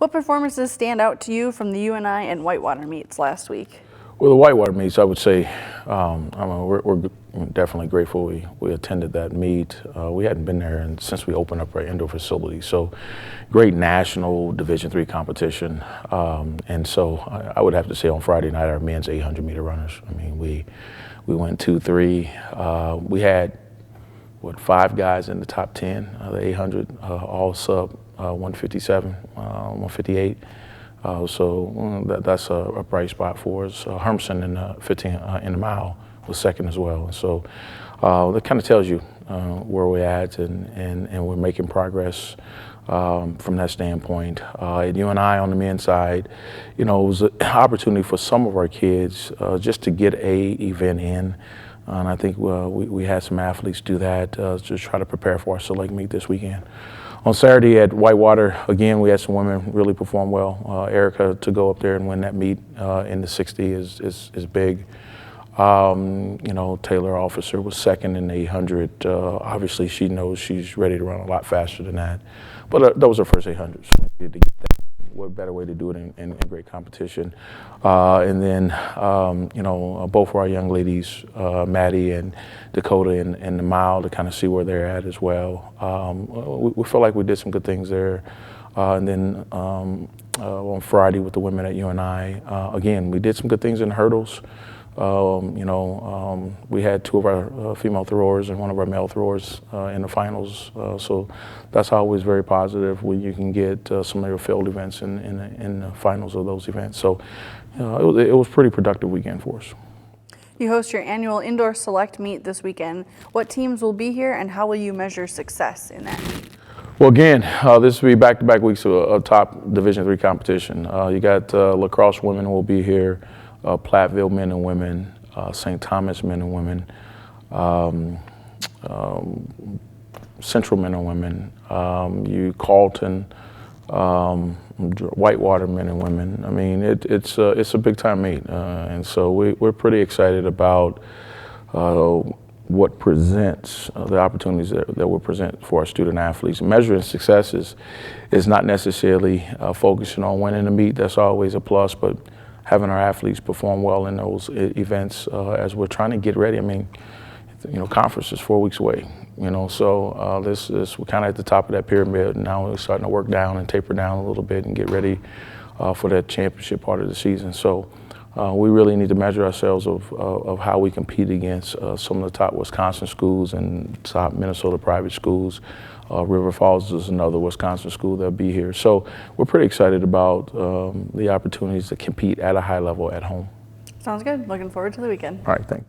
What performances stand out to you from the UNI and Whitewater meets last week? Well, the Whitewater meets, I would say, we're definitely grateful we attended that meet. We hadn't been there since we opened up our indoor facility. So great national Division III competition. And so I would have to say on Friday night, our men's 800-meter runners, I mean, we went 2-3. We had, 5 guys in the top 10, the 800, all sub 157, 158. That's a bright spot for us. Hermson in the 15 in the mile was second as well. And so that kind of tells you where we're at, and we're making progress from that standpoint. At UNI on the men's side, it was an opportunity for some of our kids just to get a event in. And I think we had some athletes do that to try to prepare for our select meet this weekend. On Saturday at Whitewater, again, we had some women really perform well. Erica, to go up there and win that meet in the 60 is big. Taylor Officer was second in the 800. Obviously, she knows she's ready to run a lot faster than that. But that was her first 800, so we needed to get that. What better way to do it in great competition? And then, both of our young ladies, Maddie and Dakota, in the mile to kind of see where they're at as well. We feel like we did some good things there. And then on Friday with the women at UNI, again, we did some good things in hurdles. We had 2 of our female throwers and 1 of our male throwers in the finals. So that's always very positive when you can get some of your field events in the finals of those events. So it was a pretty productive weekend for us. You host your annual indoor select meet this weekend. What teams will be here, and how will you measure success in that meet? Well, again, this will be back-to-back weeks of a top Division III competition. You got lacrosse women will be here. Platteville men and women, St. Thomas men and women, Central men and women, Carlton, Whitewater men and women. I mean, it's a big time meet, and so we're pretty excited about what presents the opportunities that will present for our student athletes. Measuring success is not necessarily focusing on winning the meet. That's always a plus, but having our athletes perform well in those events as we're trying to get ready. I mean, conference is 4 weeks away. So we're kind of at the top of that pyramid. Now we're starting to work down and taper down a little bit and get ready for that championship part of the season. So we really need to measure ourselves of how we compete against some of the top Wisconsin schools and top Minnesota private schools. River Falls is another Wisconsin school that'll be here. So we're pretty excited about the opportunities to compete at a high level at home. Sounds good. Looking forward to the weekend. All right, thanks.